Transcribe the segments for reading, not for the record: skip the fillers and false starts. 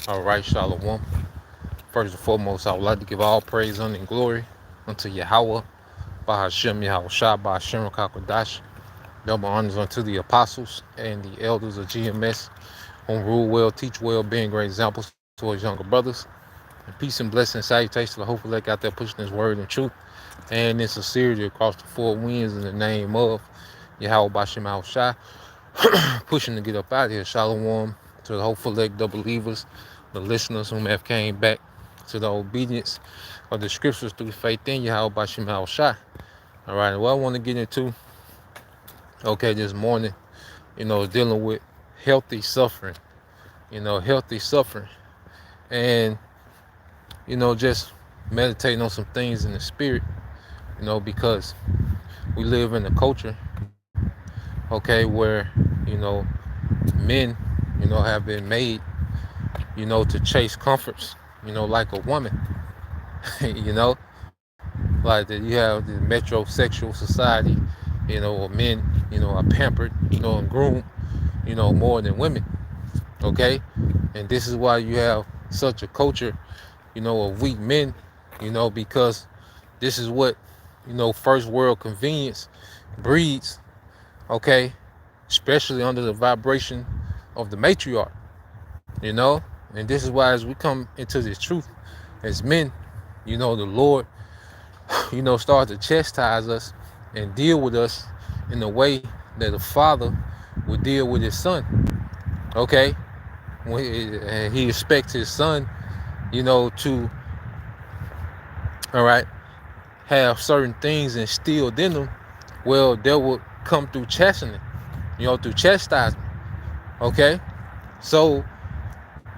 All right, Shalom. First and foremost, I would like to give all praise, honor, and glory unto Yahweh, Bahashem Yahweh Shah, Bahashem Kakodash. Double honors unto the apostles and the elders of GMS, who rule well, teach well, being great examples to his younger brothers. And peace and blessing, salutations to the hopeful elect out there pushing his word and truth and in sincerity across the four winds in the name of Yahweh Bahashem Yahweh Shah. Pushing to get up out of here. Shalom to the hopeful elect, the believers, the listeners whom have came back to the obedience of the scriptures through faith in Yahweh Bashim Al Shai. All right, what I want to get into, this morning, dealing with healthy suffering, healthy suffering, and, just meditating on some things in the spirit, because we live in a culture, where, men, have been made, to chase comforts, like a woman, you know, like that you have the metrosexual society, where men, are pampered, and groomed, more than women, okay? And this is why you have such a culture, of weak men, because this is what, first world convenience breeds, okay? Especially under the vibration of the matriarch, and this is why as we come into this truth as men, the Lord, start to chastise us and deal with us in the way that a father would deal with his son, okay? When he expects his son, to, all right, have certain things instilled in them, well, that would come through chastening, through chastisement, okay? So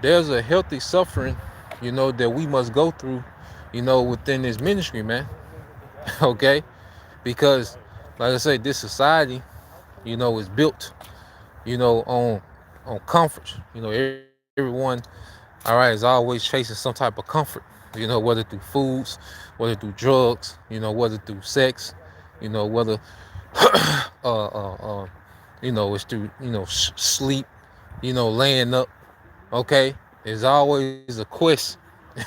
there's a healthy suffering, that we must go through, within this ministry, man. Okay? Because, like I say, this society, is built, on comfort. Everyone, all right, is always chasing some type of comfort, whether through foods, whether through drugs, whether through sex, whether, it's through, sleep, laying up, okay? There's always a quest,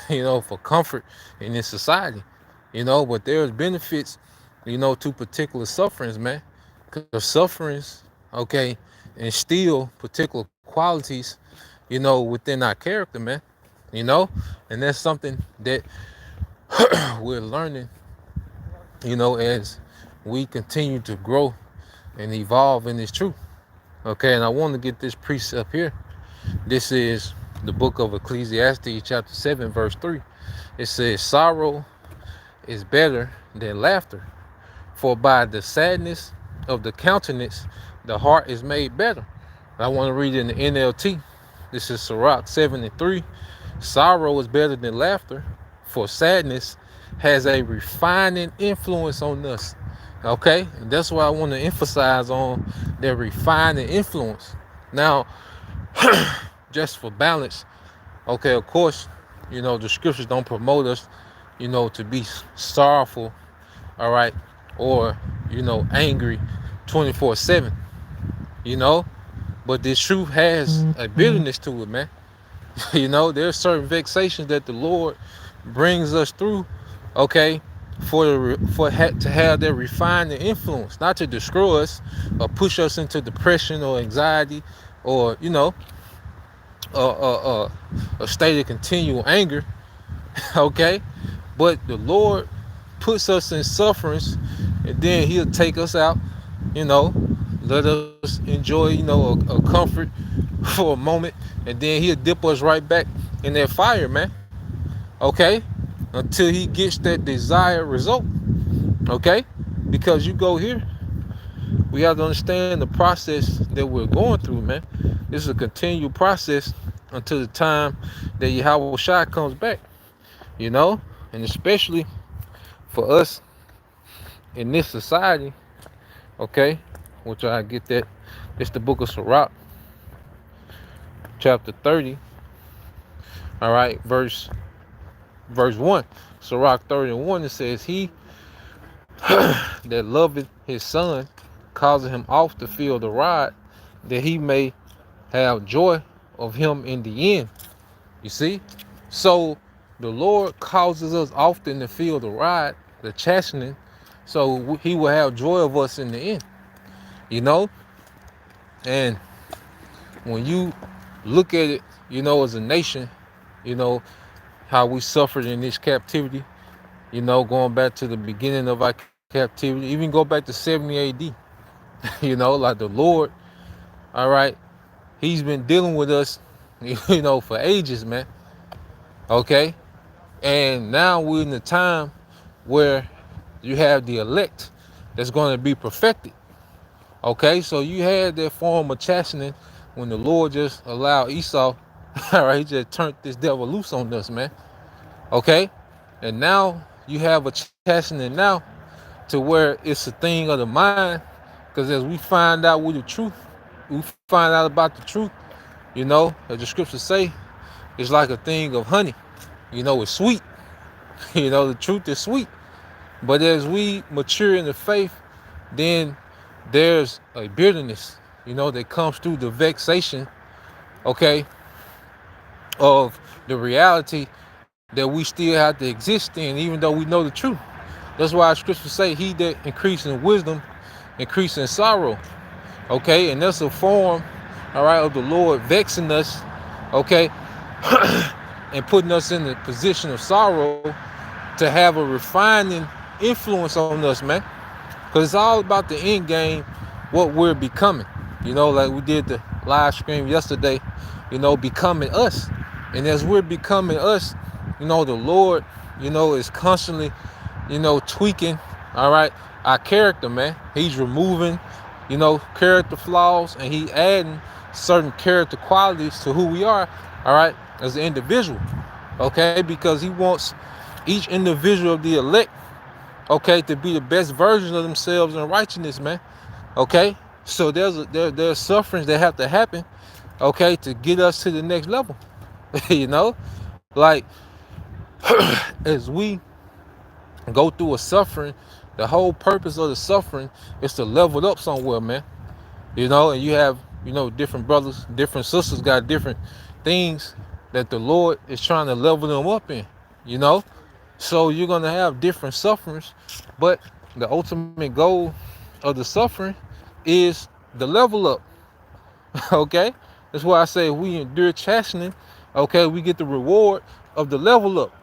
for comfort in this society, but there's benefits, to particular sufferings, man. Because sufferings, okay, instill particular qualities, within our character, man, and that's something that we're learning, as we continue to grow and evolve in this truth, okay? And I want to get this precept here. This is the book of Ecclesiastes, chapter 7, verse 3. It says, sorrow is better than laughter, for by the sadness of the countenance, the heart is made better. I want to read it in the NLT. This is Sirach 7 and 3. Sorrow is better than laughter, for sadness has a refining influence on us. Okay? And that's why I want to emphasize on their refining influence. Now, just for balance, okay, of course, the scriptures don't promote us, to be sorrowful, all right, or, angry 24/7, but this truth has a bitterness to it, man. There's certain vexations that the Lord brings us through, okay, to have that refining influence, not to destroy us or push us into depression or anxiety or, a state of continual anger, okay? But the Lord puts us in sufferings, and then He'll take us out, let us enjoy, a comfort for a moment, and then He'll dip us right back in that fire, man, okay? Until He gets that desired result, okay? Because you go here, We have to understand the process that we're going through, man. This is a continual process until the time that Yahweh Shai comes back, you know? And especially for us in this society, okay? Which I get that. It's the book of Sirach, chapter 30, all right, verse 1. Sirach 30:1, it says, he that loveth his son causeth him oft to feel the rod, that he may have joy of him in the end. You see? So the Lord causes us often to feel the rod, the chastening, so he will have joy of us in the end. You know? And when you look at it, you know, as a nation, you know, how we suffered in this captivity, you know, going back to the beginning of our captivity, even go back to 70 AD, you know, like the Lord, all right, he's been dealing with us, you know, for ages, man. Okay? And now we're in the time where you have the elect that's going to be perfected. Okay? So you had that form of chastening when the Lord just allowed Esau, all right, he just turned this devil loose on us, man. Okay? And now you have a chastening now to where it's a thing of the mind. Because as we find out with the truth, we find out about the truth, you know, as the scriptures say, it's like a thing of honey. You know, it's sweet. You know, the truth is sweet. But as we mature in the faith, then there's a bitterness, you know, that comes through the vexation, okay, of the reality that we still have to exist in, even though we know the truth. That's why scriptures say, he that increases in wisdom, increases in sorrow. Okay, and that's a form, all right, of the Lord vexing us, okay, and putting us in the position of sorrow to have a refining influence on us, man. Because it's all about the end game, what we're becoming. You know, like we did the live stream yesterday, you know, becoming us. And as we're becoming us, you know, the Lord, you know, is constantly, you know, tweaking, all right, our character, man. He's removing, you know, character flaws, and he adding certain character qualities to who we are, all right, as an individual, okay, because he wants each individual of the elect, okay, to be the best version of themselves in righteousness, man. Okay, so there's sufferings that have to happen, okay, to get us to the next level. You know, like as we go through a suffering, the whole purpose of the suffering is to level up somewhere, man. You know, and you have, you know, different brothers, different sisters got different things that the Lord is trying to level them up in, you know. So you're gonna have different sufferings, but the ultimate goal of the suffering is the level up. Okay, that's why I say if we endure chastening, okay, we get the reward of the level up.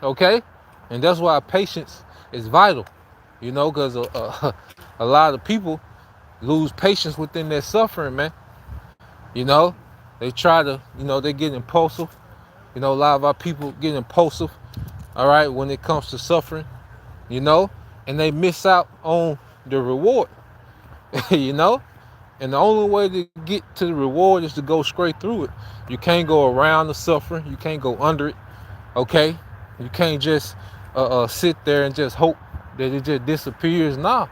Okay, and that's why patience is vital. You know, because a lot of people lose patience within their suffering, man. You know, they try to, you know, they get impulsive. You know, a lot of our people get impulsive, all right, when it comes to suffering, you know, and they miss out on the reward, you know. And the only way to get to the reward is to go straight through it. You can't go around the suffering. You can't go under it, okay? You can't just sit there and just hope that it just disappears. Nah,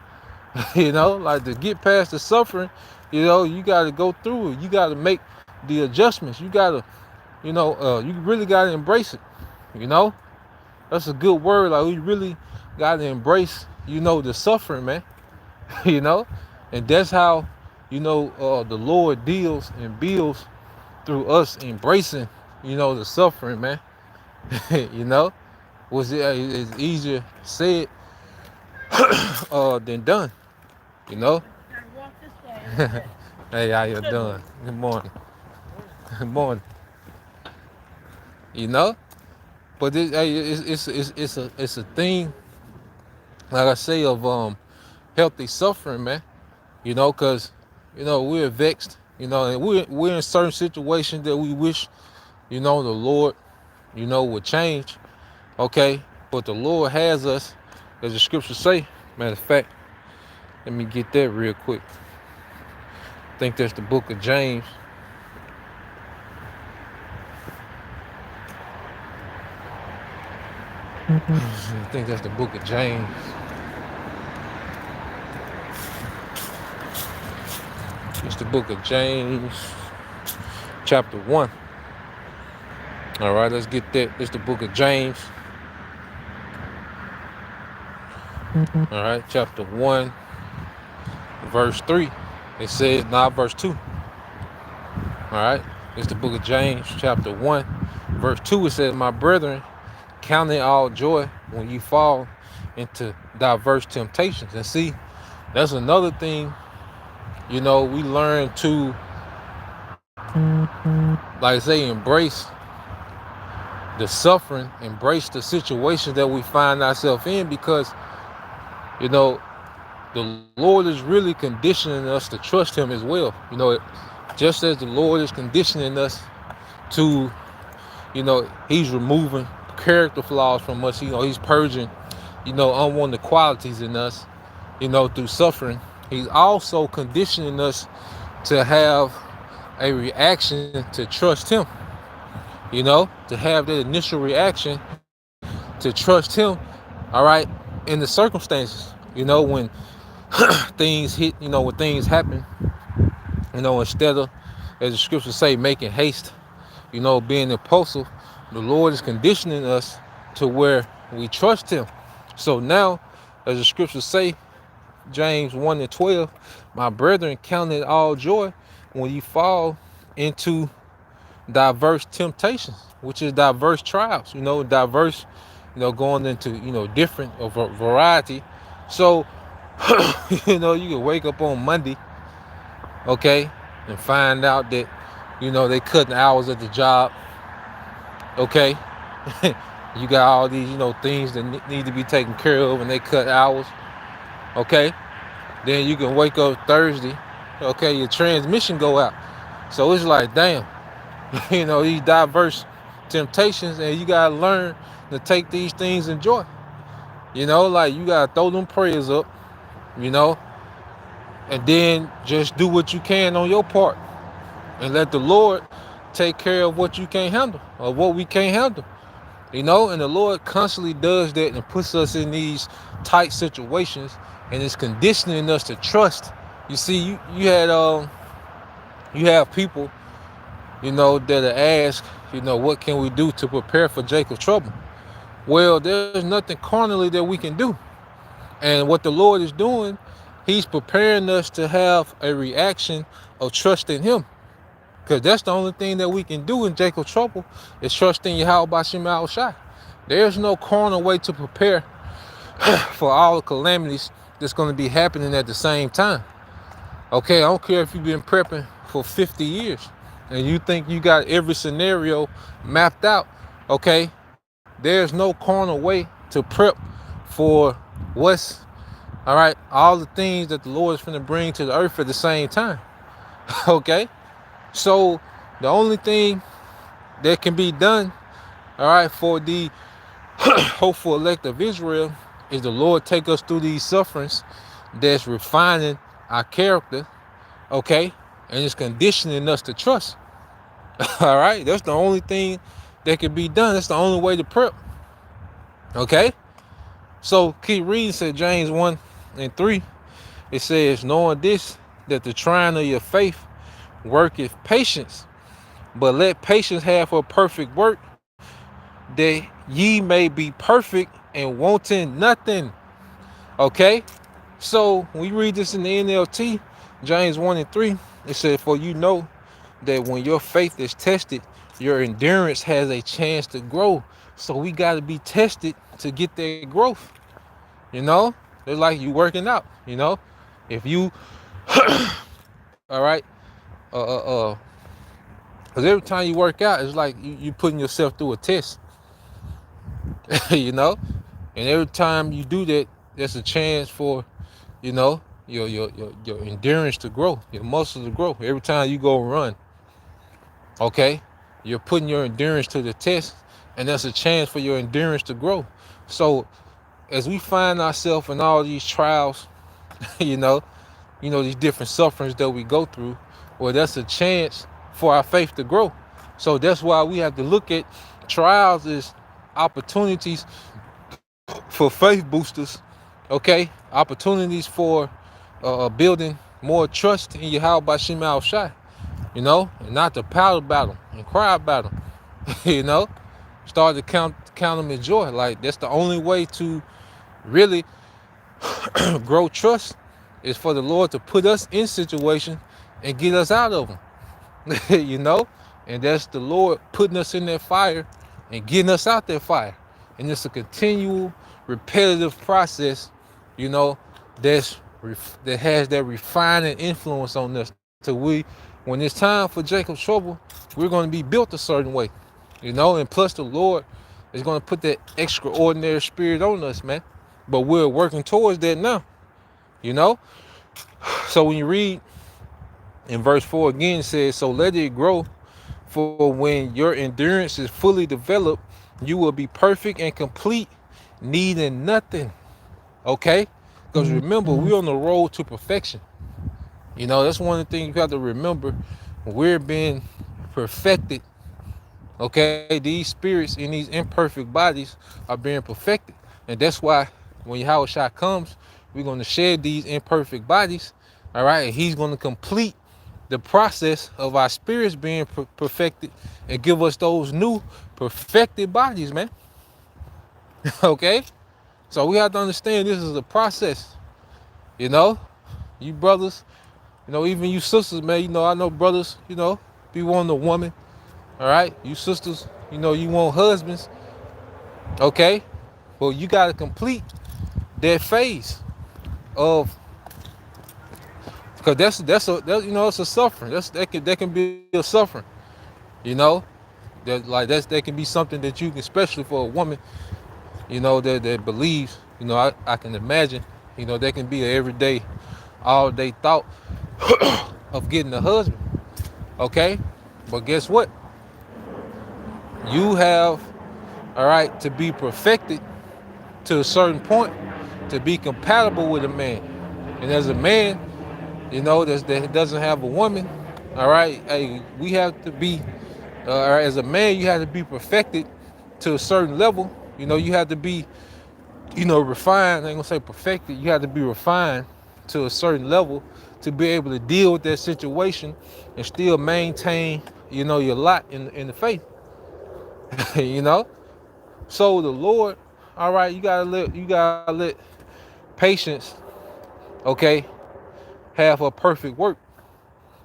you know, like to get past the suffering, you know, you got to go through it. You got to make the adjustments. You got to, you know, you really got to embrace it, you know. That's a good word. Like we really got to embrace, you know, the suffering, man. You know, and that's how, you know, the Lord deals and builds through us embracing, you know, the suffering, man. You know, it's easier said than done. You know. Hey, how you doing? Good morning. Good morning. You know, but it's a thing, like I say, of healthy suffering, man. You know, cause you know we're vexed. You know, and we're in certain situations that we wish, you know, the Lord, you know, would change. Okay, but the Lord has us, as the scriptures say. Matter of fact, Let me get that real quick. I think that's the book of James. I think that's the book of James. It's the book of James, chapter 1. All right, let's get that. It's the book of James. All right, chapter 1, verse 3. It says, not verse 2. All right, it's the book of James, chapter 1, verse 2. It says, my brethren, count it all joy when you fall into diverse temptations. And see, that's another thing, we learn to, like I say, embrace the suffering, embrace the situations that we find ourselves in, because, the Lord is really conditioning us to trust him as well. Just as the Lord is conditioning us to, he's removing character flaws from us. He's purging, unwanted qualities in us, through suffering. He's also conditioning us to have a reaction to trust him, to have that initial reaction to trust him, all right, in the circumstances, when things hit, when things happen, instead of, as the scriptures say, making haste, being impulsive, the Lord is conditioning us to where we trust him. So now, as the scriptures say, James 1:12, my brethren, count it all joy when you fall into diverse temptations, which is diverse trials, diverse, going into, different variety. So, you can wake up on Monday, okay, and find out that, they cutting hours at the job, okay. You got all these, things that need to be taken care of, and they cut hours, okay. Then you can wake up Thursday, okay, your transmission go out. So it's like, damn, these diverse temptations, and you gotta learn to take these things in joy. Like you gotta throw them prayers up, and then just do what you can on your part, and let the Lord take care of what you can't handle, or what we can't handle. And the Lord constantly does that and puts us in these tight situations, and it's conditioning us to trust. You see, you have people, that ask, what can we do to prepare for Jacob's trouble? Well, there's nothing carnally that we can do. And what the Lord is doing, he's preparing us to have a reaction of trusting him. Because that's the only thing that we can do in Jacob's trouble, is trusting Yahweh Bashim Yahushai. There's no carnal way to prepare for all the calamities that's going to be happening at the same time. Okay, I don't care if you've been prepping for 50 years and you think you got every scenario mapped out. Okay, there's no carnal way to prep for what's, all right, all the things that the Lord is going to bring to the earth at the same time. Okay, so the only thing that can be done, all right, for the hopeful elect of Israel, is the Lord take us through these sufferings that's refining our character, okay, and it's conditioning us to trust. All right, that's the only thing that can be done. That's the only way to prep. Okay, so keep reading. Said James 1:3. It says, knowing this, that the trying of your faith worketh patience, but let patience have her perfect work, that ye may be perfect and wanting nothing. Okay, so when we read this in the NLT, James 1:3, it said, for you know that when your faith is tested, your endurance has a chance to grow. So we got to be tested to get that growth. It's like you working out. If you, all right, because every time you work out, it's like you putting yourself through a test. And every time you do that, there's a chance for, your endurance to grow, your muscles to grow. Every time you go run, okay, you're putting your endurance to the test, and that's a chance for your endurance to grow. So as we find ourselves in all these trials you know, these different sufferings that we go through, well, that's a chance for our faith to grow. So that's why we have to look at trials as opportunities for faith boosters, okay? Opportunities for building more trust in Yahweh Bashim Al Shai, and not to pout about them and cry about them, you know? Start to count them in joy. Like, that's the only way to really grow trust is for the Lord to put us in situations and get us out of them, you know? And that's the Lord putting us in that fire and getting us out that fire. And it's a continual, repetitive process, you know, that has that refining influence on us till when it's time for Jacob's trouble, we're going to be built a certain way, and plus the Lord is going to put that extraordinary spirit on us, man. But we're working towards that now, you know? So when you read in verse 4 again, it says, so let it grow, for when your endurance is fully developed, you will be perfect and complete, needing nothing. Okay? Because remember, we're on the road to perfection. That's one of the things you have to remember. We're being perfected. Okay? These spirits in these imperfect bodies are being perfected. And that's why when Yahweh Shai comes, we're going to shed these imperfect bodies. All right? And he's going to complete the process of our spirits being perfected and give us those new perfected bodies, man. Okay? So we have to understand this is a process. You brothers, even you sisters, man, I know brothers, be wanting a woman. All right? You sisters, you want husbands. Okay? Well, you got to complete that phase of, because it's a suffering. That can be a suffering. You know, that can be something that you can, especially for a woman, that believes. I can imagine. That can be an everyday, all day thought of getting a husband. Okay, but guess what? You have, all right, to be perfected to a certain point to be compatible with a man. And as a man, that doesn't have a woman, all right, hey, we have to be, as a man, you have to be perfected to a certain level. You have to be, refined. I ain't gonna say perfected. You have to be refined to a certain level to be able to deal with that situation and still maintain, your lot in the faith. you know. So the Lord, all right, you gotta let patience, okay, have a perfect work.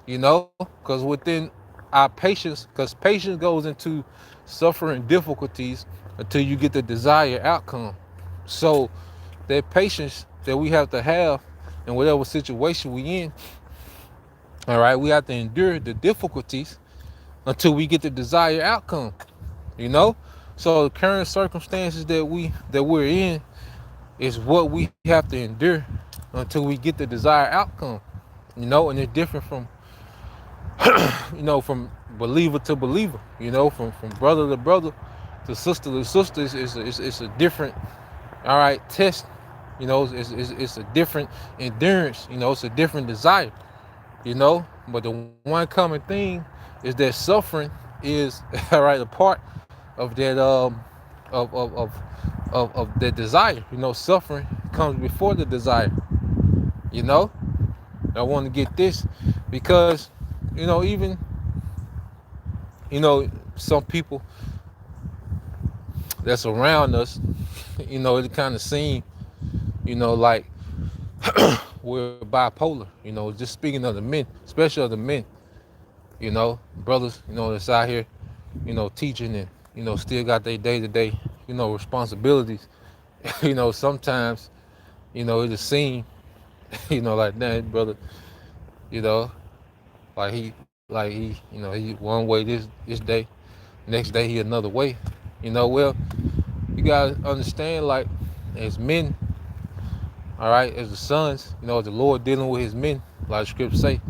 Because within our patience, because patience goes into suffering difficulties until you get the desired outcome. So that patience that we have to have in whatever situation we in, all right, we have to endure the difficulties until we get the desired outcome. So the current circumstances that we're in is what we have to endure until we get the desired outcome. And it's different from from believer to believer, from brother to brother to sister. It's a different, all right, test. It's a different endurance. It's a different desire. But the one common thing is that suffering is all right a part of that of that desire. Suffering comes before the desire. I want to get this because even some people that's around us, it kind of seem like we're bipolar. Just speaking of the men, especially of the men, brothers, that's out here, teaching and still got their day-to-day responsibilities. Sometimes it just seem like that brother, you know he one way this day, next day he another way. Well, you gotta understand, like, as men, all right, as the sons, the Lord dealing with his men, like the scriptures say,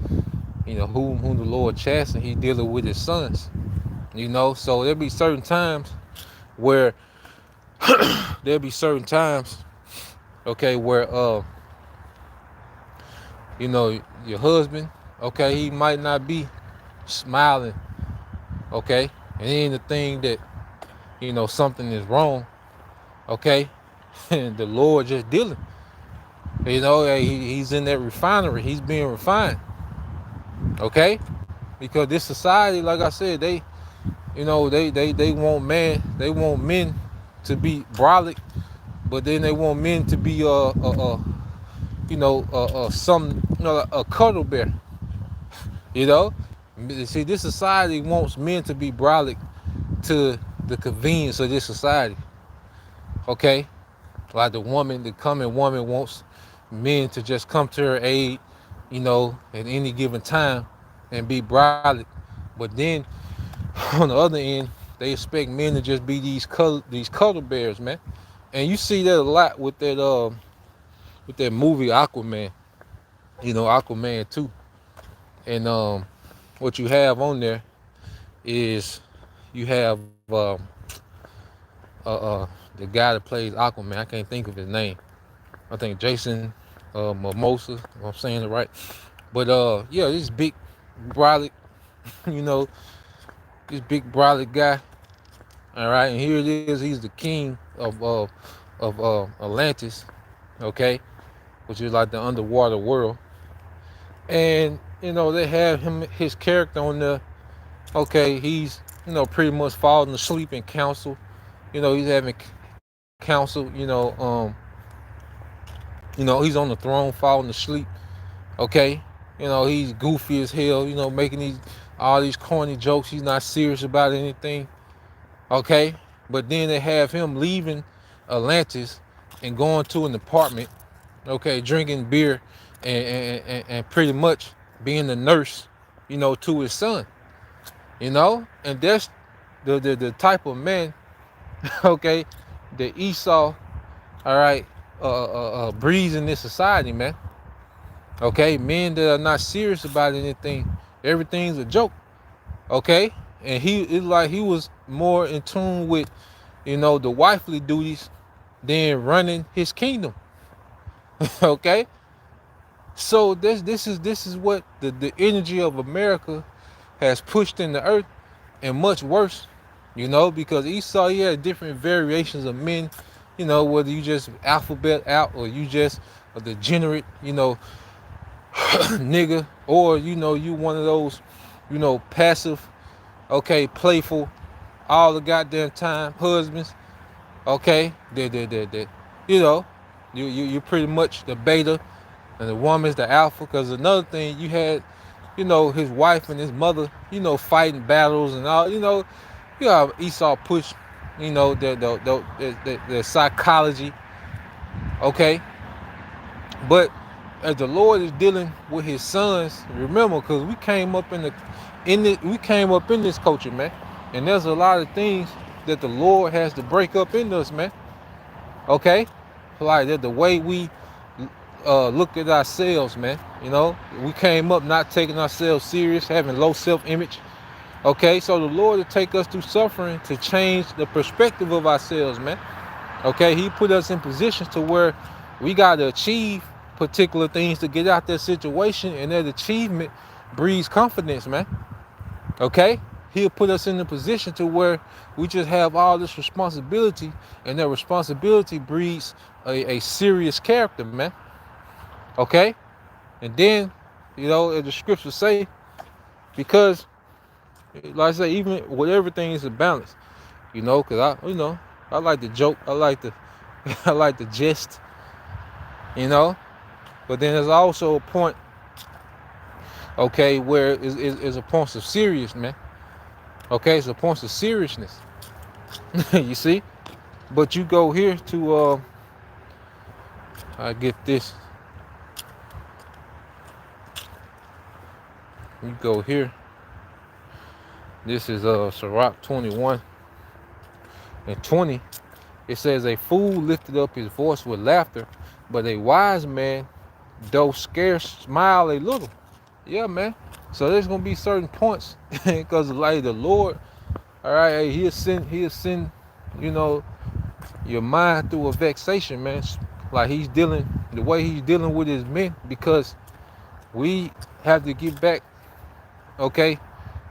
whom the Lord chasten, he dealing with his sons. So there'll be certain times where okay, where You know, your husband, okay, he might not be smiling, okay, and it ain't a thing that, you know, something is wrong, okay, and the Lord just dealing. You know, he's in that refinery. He's being refined, okay, because this society, like I said, they, you know, they want they want men to be brolic, but then they want men to be some, you know, a cuddle bear. You know, see, this society wants men to be brolic to the convenience of this society. Okay, like the coming woman wants men to just come to her aid, you know, at any given time and be brolic. But then on the other end, they expect men to just be these cuddle bears, man. And you see that a lot with that movie Aquaman, you know, Aquaman 2. And what you have on there is you have the guy that plays Aquaman. I can't think of his name. I think Jason Momoa, if I'm saying it right. But yeah, this big brolic, you know, this big brolic guy. All right, and here it is. He's the king of Atlantis, okay, which is like the underwater world. And you know they have his character on there. Okay, he's, you know, pretty much falling asleep in council. You know, he's having council. He's on the throne falling asleep. Okay, you know, he's goofy as hell. You know, making all these corny jokes. He's not serious about anything. Okay, but then they have him leaving Atlantis and going to an apartment. Okay, drinking beer and pretty much being the nurse, you know, to his son. You know, and that's the type of man, okay, that Esau, all right, breeds in this society, man. Okay, men that are not serious about anything, everything's a joke. Okay, and it's like he was more in tune with, you know, the wifely duties than running his kingdom. Okay, so this is what the energy of America has pushed in the earth, and much worse, you know, because Esau, he had different variations of men, you know, whether you just alphabet out or you just a degenerate, you know, nigga, or, you know, you one of those, you know, passive, okay, playful, all the goddamn time husbands, okay, that you know, you pretty much the beta and the woman's the alpha. Because another thing, you had, you know, his wife and his mother, you know, fighting battles and all, you know how Esau pushed, you know, the psychology, okay, but as the Lord is dealing with his sons, remember, because we came up in this culture, man, and there's a lot of things that the Lord has to break up in us, man. Okay, like that, the way we look at ourselves, man. You know, we came up not taking ourselves serious, having low self-image. Okay, so the Lord will take us through suffering to change the perspective of ourselves, man. Okay, he put us in positions to where we got to achieve particular things to get out that situation, and that achievement breeds confidence, man. Okay, he'll put us in a position to where we just have all this responsibility, and that responsibility breeds a serious character, man. Okay, and then, you know, as the scriptures say, because, like I say, even with everything is a balance, you know, because I like to joke, I like to I like to jest, you know, but then there's also a point, okay, where it's a point of seriousness, man. Okay, it's a point of seriousness. You see, but you go here to I get this. You go here. This is Sirach 21 and 20. It says, a fool lifted up his voice with laughter, but a wise man, though scarce, smile a little. Yeah, man. So there's gonna be certain points, because like the Lord, all right, hey, he'll send, you know, your mind through a vexation, man. Like the way he's dealing with his men, because We have to get back, okay,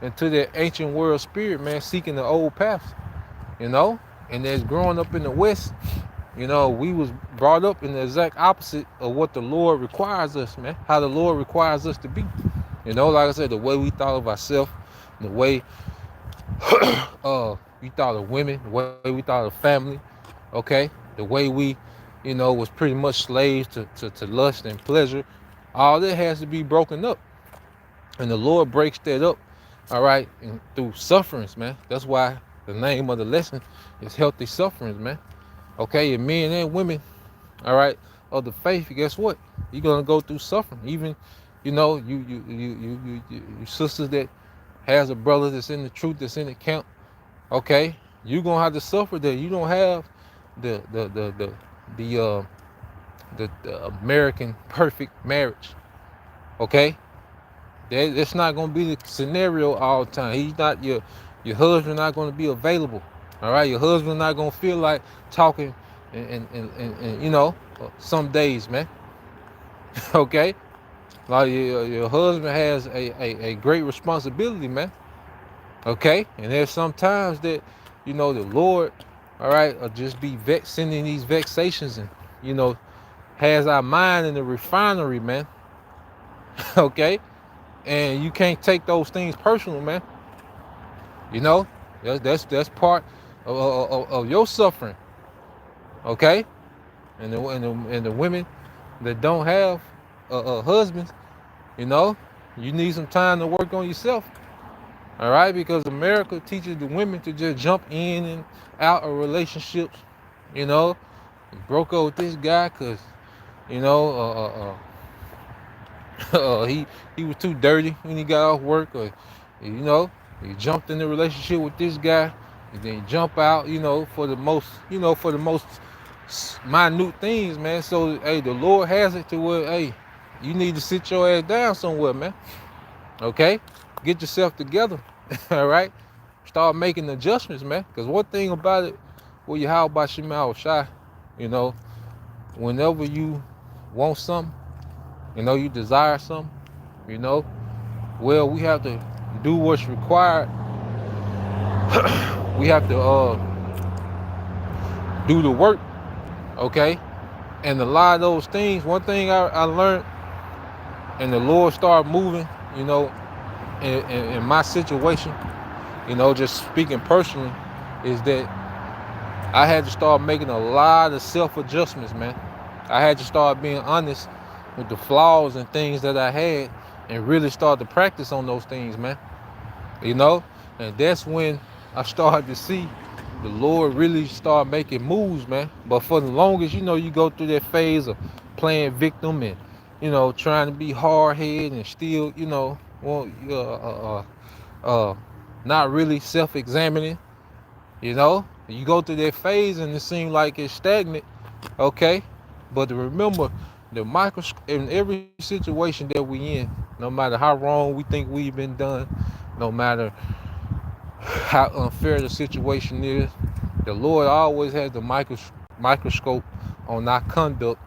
into that ancient world spirit, man, seeking the old paths, you know. And as growing up in the West, we was brought up in the exact opposite of what the Lord requires us, man. How the Lord requires us to be. Like I said, the way we thought of ourselves, the way we thought of women, the way we thought of family, okay, the way we, was pretty much slaves to lust and pleasure. All that has to be broken up. And the Lord breaks that up, all right, and through sufferings, man. That's why the name of the lesson is healthy sufferings, man. Okay, and men and women, all right, of the faith, guess what? You're gonna go through suffering. Even, you sisters that has a brother that's in the truth, that's in the camp, okay, you're gonna have to suffer that. You don't have the the the the the uh the American perfect marriage, okay? That's not gonna be the scenario all the time. He's not your husband not gonna be available. All right, your husband not gonna feel like talking and some days, man. Okay, like your husband has a great responsibility, man. Okay, and there's sometimes that the Lord, all right, will just be sending these vexations and has our mind in the refinery, man. Okay, and you can't take those things personal, man. You know, that's part of your suffering, okay? And the women that don't have husbands, you need some time to work on yourself, all right? Because America teaches the women to just jump in and out of relationships, you know. You broke up with this guy because you know he was too dirty when he got off work, or you know you jumped in the relationship with this guy, and then you jump out, for the most minute things, man. So hey, the Lord has it to where hey, you need to sit your ass down somewhere, man. Okay, get yourself together. All right, start making adjustments, man. Because one thing about it, well, you how about your mouth shy, whenever you want something, you desire something, well, we have to do what's required. We have to do the work, okay? And a lot of those things, one thing I learned, and the Lord started moving, in my situation, just speaking personally, is that I had to start making a lot of self-adjustments, man. I had to start being honest with the flaws and things that I had and really start to practice on those things, man. And that's when I started to see the Lord really start making moves, man. But for the longest, you go through that phase of playing victim and, trying to be hard-headed and still, not really self-examining, you go through that phase and it seems like it's stagnant, okay? But remember, the microscope in every situation that we in, no matter how wrong we think we've been done, no matter how unfair the situation is, the Lord always has the microscope on our conduct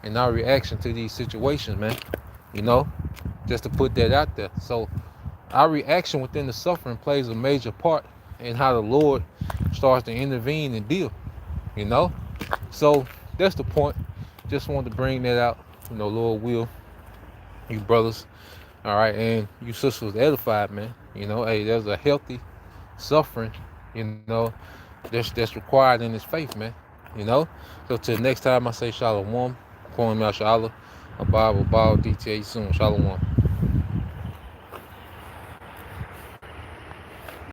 and our reaction to these situations, man. Just to put that out there. So our reaction within the suffering plays a major part in how the Lord starts to intervene and deal, So that's the point. Just wanted to bring that out. Lord will, you brothers, all right, and you sisters edified, man. Hey, there's a healthy suffering, that's required in this faith, man. So till next time I say shalom, calling me out, Shalom, a Bible, DTA soon, shalom.